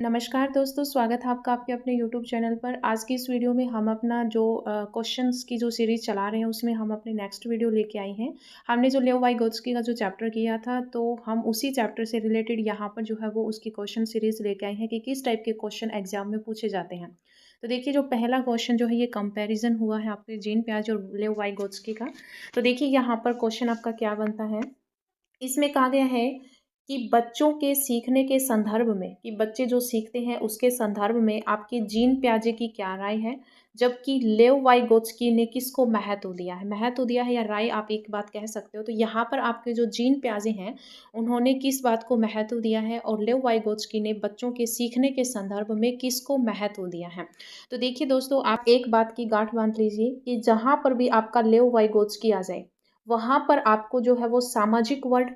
नमस्कार दोस्तों, स्वागत है आपका आपके अपने यूट्यूब चैनल पर। आज की इस वीडियो में हम अपना जो क्वेश्चंस की जो सीरीज़ चला रहे हैं उसमें हम अपने नेक्स्ट वीडियो लेके आए हैं। हमने जो लेव वाइगोत्स्की का जो चैप्टर किया था तो हम उसी चैप्टर से रिलेटेड यहाँ पर जो है वो उसकी क्वेश्चन सीरीज़ लेके आए हैं कि किस टाइप के क्वेश्चन एग्जाम में पूछे जाते हैं। तो देखिए, जो पहला क्वेश्चन जो है ये कंपेरिजन हुआ है आपके जीन पियाजे और लेव वाइगोत्स्की का। तो देखिए यहाँ पर क्वेश्चन आपका क्या बनता है। इसमें कहा गया है कि बच्चों के सीखने के संदर्भ में, कि बच्चे जो सीखते हैं उसके संदर्भ में आपके जीन पियाजे की क्या राय है, जबकि लेव वाइगोत्स्की ने किसको महत्व दिया है। महत्व दिया है या राय आप एक बात कह सकते हो। तो यहाँ पर आपके जो जीन पियाजे हैं उन्होंने किस बात को महत्व दिया है और लेव वाइगोत्स्की ने बच्चों के सीखने के संदर्भ में किसको महत्व दिया है। तो देखिए दोस्तों, आप एक बात की गांठ बांध लीजिए कि जहाँ पर भी आपका लेव वाइगोत्स्की आ जाए वहाँ पर आपको जो है वो सामाजिक वर्ड,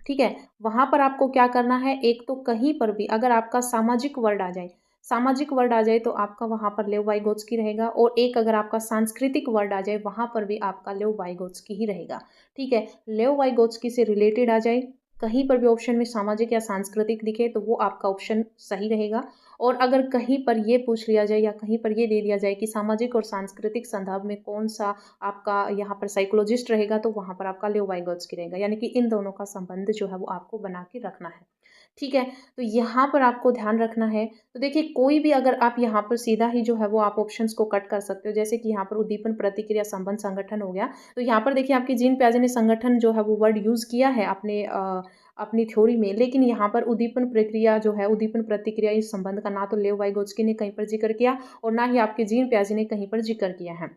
ठीक है, वहाँ पर आपको क्या करना है। एक तो कहीं पर भी अगर आपका सामाजिक वर्ड आ जाए, सामाजिक वर्ड आ जाए तो आपका वहाँ पर लेव वाइगोत्स्की रहेगा। और एक अगर आपका सांस्कृतिक वर्ड आ जाए वहाँ पर भी आपका लेव वाइगोत्स्की ही रहेगा। ठीक है, लेव वाइगोत्स्की से रिलेटेड आ जाए, कहीं पर भी ऑप्शन में सामाजिक या सांस्कृतिक दिखे तो वो आपका ऑप्शन सही रहेगा। और अगर कहीं पर ये पूछ लिया जाए या कहीं पर ये दे दिया जाए कि सामाजिक और सांस्कृतिक संदर्भ में कौन सा आपका यहाँ पर साइकोलॉजिस्ट रहेगा, तो वहाँ पर आपका लेव वाइगोत्स्की रहेगा। यानी कि इन दोनों का संबंध जो है वो आपको बना के रखना है। ठीक है, तो यहाँ पर आपको ध्यान रखना है। तो देखिए, कोई भी अगर आप यहाँ पर सीधा ही जो है वो आप ऑप्शंस को कट कर सकते हो। जैसे कि यहाँ पर उद्दीपन प्रतिक्रिया संबंध संगठन हो गया। तो यहाँ पर देखिए आपकी जीन पियाजे ने संगठन जो है वो वर्ड यूज़ किया है अपनी थ्योरी में, लेकिन यहाँ पर उद्दीपन प्रक्रिया जो है, उद्दीपन प्रतिक्रिया, इस संबंध का ना तो लेव वाइगोत्स्की ने कहीं पर जिक्र किया और ना ही आपके जीन पियाजे ने कहीं पर जिक्र किया है।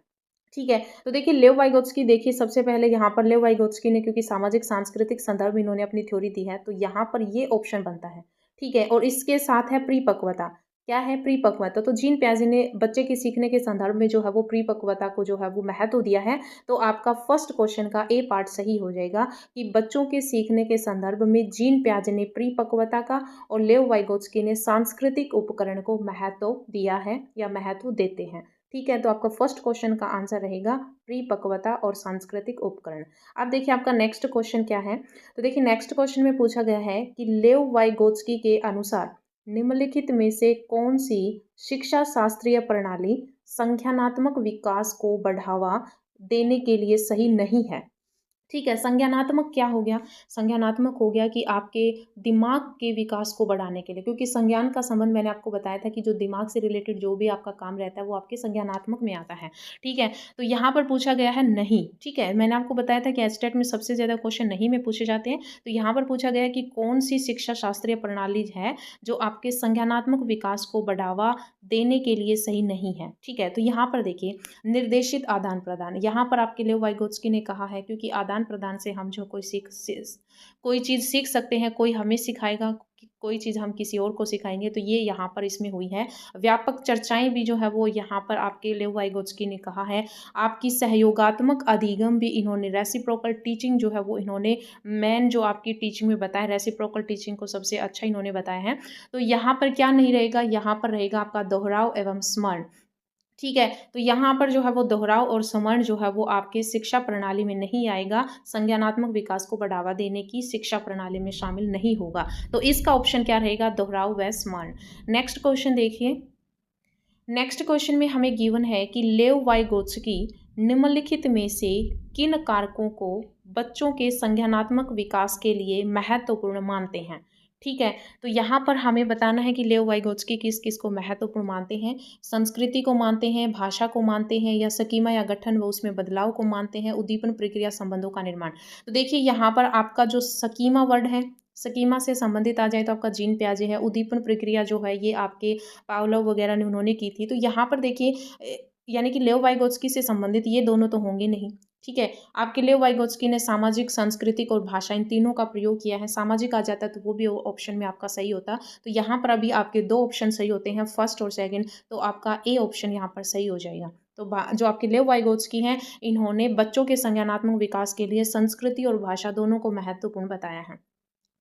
ठीक है, तो देखिए लेव वाइगोत्स्की, देखिए सबसे पहले यहाँ पर लेव वाइगोत्स्की ने, क्योंकि सामाजिक सांस्कृतिक संदर्भ में इन्होंने अपनी थ्योरी दी है, तो यहाँ पर ये ऑप्शन बनता है। ठीक है, और इसके साथ है परिपक्वता। क्या है परिपक्वता? तो जीन पियाजे ने बच्चे के सीखने के संदर्भ में जो है वो परिपक्वता को जो है वो महत्व दिया है। तो आपका फर्स्ट क्वेश्चन का ए पार्ट सही हो जाएगा कि बच्चों के सीखने के संदर्भ में जीन पियाजे ने परिपक्वता का और लेव वाइगोत्स्की ने सांस्कृतिक उपकरण को महत्व दिया है या महत्व देते हैं। ठीक है, तो आपका फर्स्ट क्वेश्चन का आंसर रहेगा परिपक्वता और सांस्कृतिक उपकरण। अब देखिए आपका नेक्स्ट क्वेश्चन क्या है। तो देखिए नेक्स्ट क्वेश्चन में पूछा गया है कि लेव वाइगोत्स्की के अनुसार निम्नलिखित में से कौन सी शिक्षा शास्त्रीय प्रणाली संज्ञानात्मक विकास को बढ़ावा देने के लिए सही नहीं है। ठीक है, संज्ञानात्मक क्या हो गया? संज्ञानात्मक हो गया कि आपके दिमाग के विकास को बढ़ाने के लिए, क्योंकि संज्ञान का संबंध मैंने आपको बताया था कि जो दिमाग से रिलेटेड जो भी आपका काम रहता है वो आपके संज्ञानात्मक में आता है। ठीक है, तो यहाँ पर पूछा गया है नहीं। ठीक है, मैंने आपको बताया था कि एचटेट में सबसे ज़्यादा क्वेश्चन नहीं में पूछे जाते हैं। तो यहाँ पर पूछा गया है कि कौन सी शिक्षा शास्त्रीय प्रणाली है जो आपके संज्ञानात्मक विकास को बढ़ावा देने के लिए सही नहीं है। ठीक है, तो यहाँ पर देखिए निर्देशित आदान प्रदान, यहाँ पर आपके लेव वाइगोत्स्की ने कहा है, क्योंकि आदान प्रदान से हम जो कोई चीज़ सीख सकते हैं, कोई हमें सिखाएगा, कोई चीज़ हम किसी और को सिखाएंगे, तो ये यहाँ पर इसमें हुई है। व्यापक चर्चाएं भी जो है वो यहाँ पर आपके लेव वाइगोत्स्की ने कहा है। आपकी सहयोगात्मक अधिगम भी इन्होंने, रेसिप्रोकल टीचिंग जो है वो इन्होंने मेन जो आपकी टीचिंग में बताया, रेसिप्रोकल टीचिंग को सबसे अच्छा इन्होंने बताया है। तो यहाँ पर क्या नहीं रहेगा, यहाँ पर रहेगा आपका दोहराव एवं स्मरण। ठीक है, तो यहाँ पर जो है वो दोहराव और स्मरण जो है वो आपके शिक्षा प्रणाली में नहीं आएगा, संज्ञानात्मक विकास को बढ़ावा देने की शिक्षा प्रणाली में शामिल नहीं होगा। तो इसका ऑप्शन क्या रहेगा? दोहराव व स्मरण। नेक्स्ट क्वेश्चन देखिए। नेक्स्ट क्वेश्चन में हमें गिवन है कि लेव वाइगोत्स्की निम्नलिखित में से किन कारकों को बच्चों के संज्ञानात्मक विकास के लिए महत्वपूर्ण मानते हैं। ठीक है, तो यहाँ पर हमें बताना है कि लेव वाइगोत्स्की किस किस को महत्वपूर्ण मानते हैं। संस्कृति को मानते हैं, भाषा को मानते हैं, या स्कीमा या गठन व उसमें बदलाव को मानते हैं, उद्दीपन प्रक्रिया संबंधों का निर्माण। तो देखिए यहाँ पर आपका जो स्कीमा वर्ड है, स्कीमा से संबंधित आ जाए तो आपका जीन पियाजे है। उद्दीपन प्रक्रिया जो है ये आपके पावलोव वगैरह ने उन्होंने की थी। तो यहाँ पर देखिए यानी कि लेव वाइगोत्स्की से संबंधित ये दोनों तो होंगे नहीं। ठीक है, आपके लेव वाइगोत्स्की ने सामाजिक, सांस्कृतिक और भाषा, इन तीनों का प्रयोग किया है। सामाजिक आ जाता तो वो भी ऑप्शन में आपका सही होता। तो यहाँ पर अभी आपके दो ऑप्शन सही होते हैं, फर्स्ट और सेकंड, तो आपका ए ऑप्शन यहाँ पर सही हो जाएगा। तो जो आपके लेव वाइगोत्स्की हैं इन्होंने बच्चों के संज्ञानात्मक विकास के लिए संस्कृति और भाषा दोनों को महत्वपूर्ण बताया है।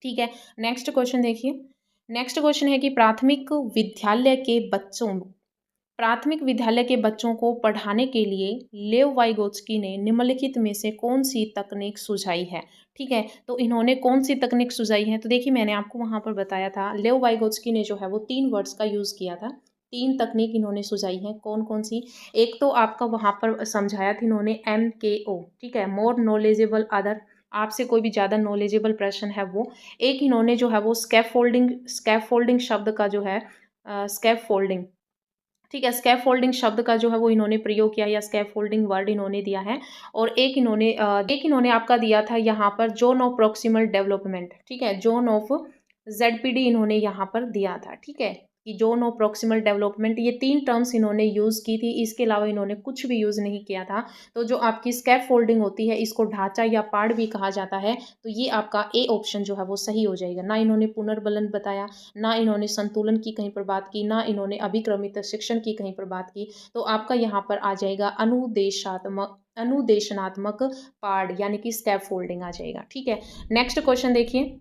ठीक है, नेक्स्ट क्वेश्चन देखिए। नेक्स्ट क्वेश्चन है कि प्राथमिक विद्यालय के बच्चों प्राथमिक विद्यालय के बच्चों को पढ़ाने के लिए लेव वाइगोत्स्की ने निम्नलिखित में से कौन सी तकनीक सुझाई है। ठीक है, तो इन्होंने कौन सी तकनीक सुझाई है, तो देखिए मैंने आपको वहाँ पर बताया था लेव वाइगोत्स्की ने जो है वो 3 वर्ड्स का यूज़ किया था। 3 तकनीक इन्होंने सुझाई है, कौन-कौन सी? एक तो आपका वहाँ पर समझाया था इन्होंने MKO, ठीक है, मोर नॉलेजेबल अदर, आपसे कोई भी ज़्यादा नॉलेजेबल प्रश्न है वो। एक इन्होंने जो है वो स्कैफोल्डिंग शब्द का जो है स्कैफोल्डिंग, ठीक है, स्कैफोल्डिंग शब्द का जो है वो इन्होंने प्रयोग किया या स्कैफोल्डिंग वर्ड इन्होंने दिया है। और एक इन्होंने आपका दिया था यहाँ पर जोन ऑफ प्रॉक्सिमल डेवलपमेंट, ठीक है, जोन ऑफ ZPD इन्होंने यहाँ पर दिया था, ठीक है, कि जोन ऑफ प्रॉक्सिमल डेवलपमेंट, ये 3 टर्म्स इन्होंने यूज़ की थी, इसके अलावा इन्होंने कुछ भी यूज़ नहीं किया था। तो जो आपकी स्कैफोल्डिंग होती है, इसको ढांचा या पाड़ भी कहा जाता है, तो ये आपका ए ऑप्शन जो है वो सही हो जाएगा। ना इन्होंने पुनर्बलन बताया, ना इन्होंने संतुलन की कहीं पर बात की, ना इन्होंने अभिक्रमित शिक्षण की कहीं पर बात की। तो आपका यहाँ पर आ जाएगा अनुदेशनात्मक पाड़, यानी कि स्कैफोल्डिंग आ जाएगा। ठीक है, नेक्स्ट क्वेश्चन देखिए।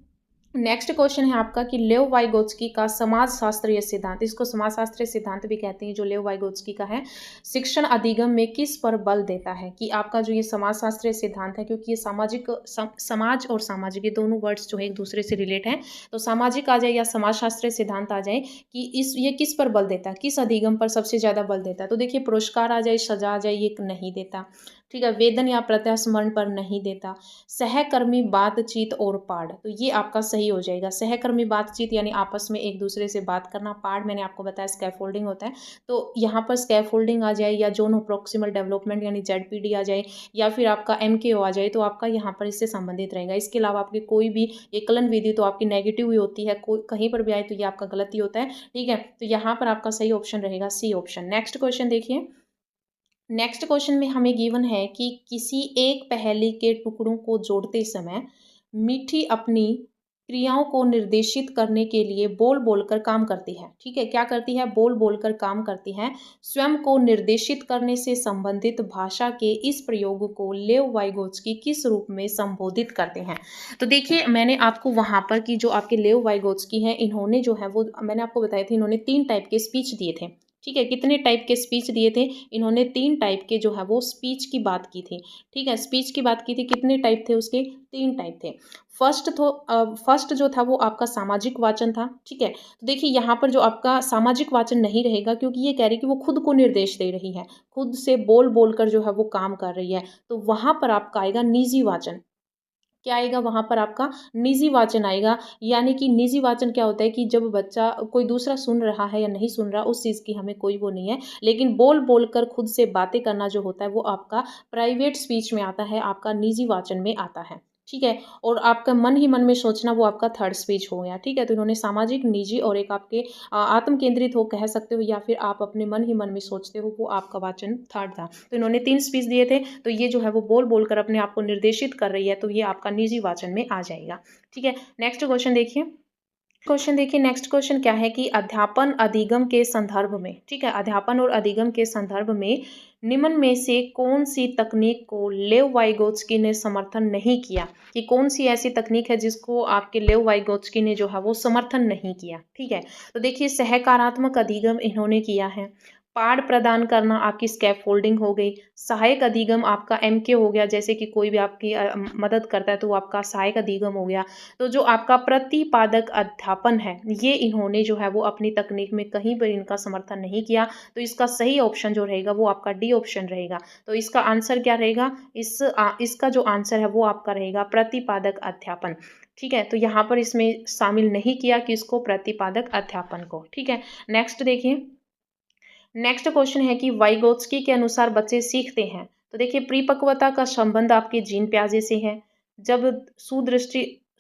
नेक्स्ट क्वेश्चन है आपका कि लेव वाइगोत्स्की का समाजशास्त्रीय सिद्धांत, इसको समाजशास्त्रीय सिद्धांत भी कहते हैं, जो लेव वाइगोत्स्की का है, शिक्षण अधिगम में किस पर बल देता है। कि आपका जो ये समाजशास्त्रीय सिद्धांत है, क्योंकि ये समाज और सामाजिक, ये दोनों वर्ड्स जो है एक दूसरे से रिलेट हैं, तो सामाजिक आ जाए या समाजशास्त्रीय सिद्धांत आ जाए कि ये किस पर बल देता है, किस अधिगम पर सबसे ज़्यादा बल देता है। तो देखिए पुरस्कार आ जाए, सजा आ जाए, ये नहीं देता। ठीक है, वेतन या प्रत्यास्मरण पर नहीं देता। सहकर्मी बातचीत और पाठ, तो ये आपका सही हो जाएगा। सहकर्मी बातचीत यानी आपस में एक दूसरे से बात करना, पाठ मैंने आपको बताया स्कैफोल्डिंग होता है, तो यहाँ पर स्कैफोल्डिंग आ जाए या जोन ऑफ प्रॉक्सिमल डेवलपमेंट यानी ZPD आ जाए, या फिर आपका MKO आ जाए, तो आपका यहाँ पर इससे संबंधित रहेगा। इसके अलावा आपकी कोई भी एकलन विधि तो आपकी नेगेटिव ही होती है, कोई कहीं पर भी आए तो ये आपका गलत ही होता है। ठीक है, तो यहाँ पर आपका सही ऑप्शन रहेगा C ऑप्शन। नेक्स्ट क्वेश्चन देखिए। नेक्स्ट क्वेश्चन में हमें गिवन है कि किसी एक पहेली के टुकड़ों को जोड़ते समय मीठी अपनी क्रियाओं को निर्देशित करने के लिए बोल बोलकर काम करती है। ठीक है, क्या करती है? बोल बोलकर काम करती है। स्वयं को निर्देशित करने से संबंधित भाषा के इस प्रयोग को लेव वाइगोत्स्की किस रूप में संबोधित करते हैं। तो देखिए मैंने आपको वहां पर की जो आपके लेव वाइगोत्स्की हैं, इन्होंने जो है वो मैंने आपको बताया था, इन्होंने 3 टाइप के स्पीच दिए थे। ठीक है, कितने टाइप के स्पीच दिए थे? इन्होंने 3 टाइप के जो है वो स्पीच की बात की थी। ठीक है, स्पीच की बात की थी, कितने टाइप थे उसके? 3 टाइप थे। फर्स्ट जो था वो आपका सामाजिक वाचन था। ठीक है, तो देखिए यहाँ पर जो आपका सामाजिक वाचन नहीं रहेगा, क्योंकि ये कह रही है कि वो खुद को निर्देश दे रही है, खुद से बोल बोल कर जो है वो काम कर रही है, तो वहाँ पर आपका आएगा निजी वाचन। क्या आएगा वहाँ पर? आपका निजी वाचन आएगा। यानी कि निजी वाचन क्या होता है कि जब बच्चा कोई दूसरा सुन रहा है या नहीं सुन रहा, उस चीज़ की हमें कोई वो नहीं है, लेकिन बोल बोल कर खुद से बातें करना जो होता है वो आपका प्राइवेट स्पीच में आता है, आपका निजी वाचन में आता है। ठीक है, और आपका मन ही मन में सोचना वो आपका थर्ड स्पीच हो गया। ठीक है, तो इन्होंने सामाजिक, निजी और एक आपके आत्म केंद्रित हो कह सकते हो, या फिर आप अपने मन ही मन में सोचते हो, वो आपका वाचन थर्ड था। तो इन्होंने 3 स्पीच दिए थे, तो ये जो है वो बोल बोल कर अपने आप को निर्देशित कर रही है, तो ये आपका निजी वाचन में आ जाएगा। ठीक है, नेक्स्ट क्वेश्चन देखिए। नेक्स्ट क्वेश्चन क्या है कि अध्यापन अधिगम के संदर्भ में, ठीक है, अध्यापन और अधिगम के संदर्भ में निम्न में से कौन सी तकनीक को लेव वाइगोत्स्की ने समर्थन नहीं किया। कि कौन सी ऐसी तकनीक है जिसको आपके लेव वाइगोत्स्की ने जो है वो समर्थन नहीं किया। ठीक है, तो देखिए सहकारात्मक अधिगम इन्होंने किया है, पाठ प्रदान करना आपकी स्कैफोल्डिंग हो गई, सहायक अधिगम आपका MK हो गया, जैसे कि कोई भी आपकी मदद करता है तो वो आपका सहायक अधिगम हो गया। तो जो आपका प्रतिपादक अध्यापन है, ये इन्होंने जो है वो अपनी तकनीक में कहीं पर इनका समर्थन नहीं किया। तो इसका सही ऑप्शन जो रहेगा वो आपका D ऑप्शन रहेगा। तो इसका आंसर क्या रहेगा? इसका जो आंसर है वो आपका रहेगा प्रतिपादक अध्यापन। ठीक है, तो यहाँ पर इसमें शामिल नहीं किया कि इसको प्रतिपादक अध्यापन को। ठीक है, नेक्स्ट देखिए। नेक्स्ट क्वेश्चन है कि वाइगोत्स्की के अनुसार बच्चे सीखते हैं, तो देखिए परिपक्वता का संबंध आपके जीन प्याजे से है। जब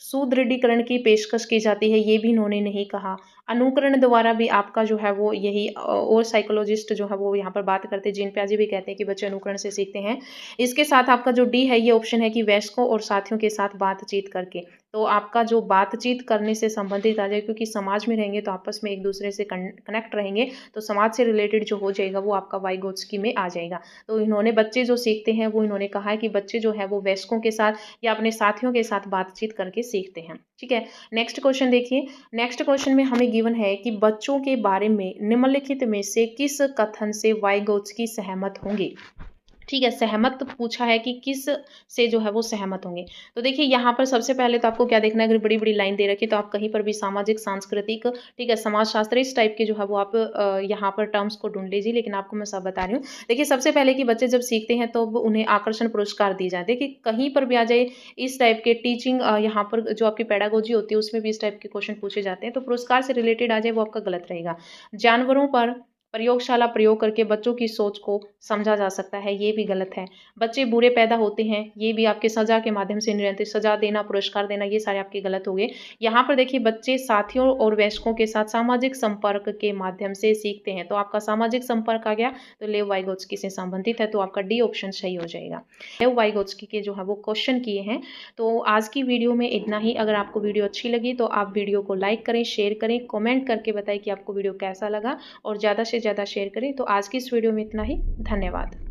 सुदृढ़ीकरण की पेशकश की जाती है, ये भी इन्होंने नहीं कहा। अनुकरण द्वारा भी आपका जो है वो यही, और साइकोलॉजिस्ट जो है वो यहाँ पर बात करते हैं, जीन प्याजे भी कहते हैं कि बच्चे अनुकरण से सीखते हैं। इसके साथ आपका जो D है, ये ऑप्शन है कि वयस्कों और साथियों के साथ बातचीत करके। तो आपका जो बातचीत करने से संबंधित आ जाए, क्योंकि समाज में रहेंगे तो आपस में एक दूसरे से कनेक्ट रहेंगे, तो समाज से रिलेटेड जो हो जाएगा वो आपका वाइगोत्स्की में आ जाएगा। तो इन्होंने बच्चे जो सीखते हैं वो इन्होंने कहा है कि बच्चे जो है वो वयस्कों के साथ या अपने साथियों के साथ बातचीत करके सीखते हैं। ठीक है। नेक्स्ट क्वेश्चन देखिए, नेक्स्ट क्वेश्चन में हमें गिवन है कि बच्चों के बारे में निम्नलिखित में से किस कथन से वाइगोत्स्की सहमत होंगे। ठीक है, सहमत पूछा है कि किस से जो है वो सहमत होंगे। तो देखिए यहाँ पर सबसे पहले तो आपको क्या देखना है, अगर बड़ी-बड़ी लाइन दे रखी है तो आप कहीं पर भी सामाजिक, सांस्कृतिक, ठीक है, समाजशास्त्र इस टाइप के जो है वो आप यहाँ पर टर्म्स को ढूँढ लीजिए, लेकिन आपको मैं सब बता रही हूँ। देखिए सबसे पहले कि बच्चे जब सीखते हैं तो उन्हें आकर्षण पुरस्कार दिए जाते हैं, कि कहीं पर भी आ जाए इस टाइप के टीचिंग यहाँ पर जो आपकी पेडागोजी होती है उसमें भी इस टाइप के क्वेश्चन पूछे जाते हैं, तो पुरस्कार से रिलेटेड आ जाए वो आपका गलत रहेगा। जानवरों पर प्रयोगशाला प्रयोग करके बच्चों की सोच को समझा जा सकता है, ये भी गलत है। बच्चे बुरे पैदा होते हैं, ये भी आपके सज़ा के माध्यम से नहीं रहते, सज़ा देना, पुरस्कार देना, ये सारे आपके गलत हो गए। यहाँ पर देखिए बच्चे साथियों और वयस्कों के साथ सामाजिक संपर्क के माध्यम से सीखते हैं, तो आपका सामाजिक संपर्क आ गया, तो लेव वाइगोत्स्की से संबंधित है, तो आपका डी ऑप्शन सही हो जाएगा। लेव वाइगोत्स्की के जो है वो क्वेश्चन किए हैं। तो आज की वीडियो में इतना ही। अगर आपको वीडियो अच्छी लगी तो आप वीडियो को लाइक करें, शेयर करें, कमेंट करके बताएं कि आपको वीडियो कैसा लगा, और ज़्यादा से ज़्यादा शेयर करें। तो आज की इस वीडियो में इतना ही। धन्यवाद।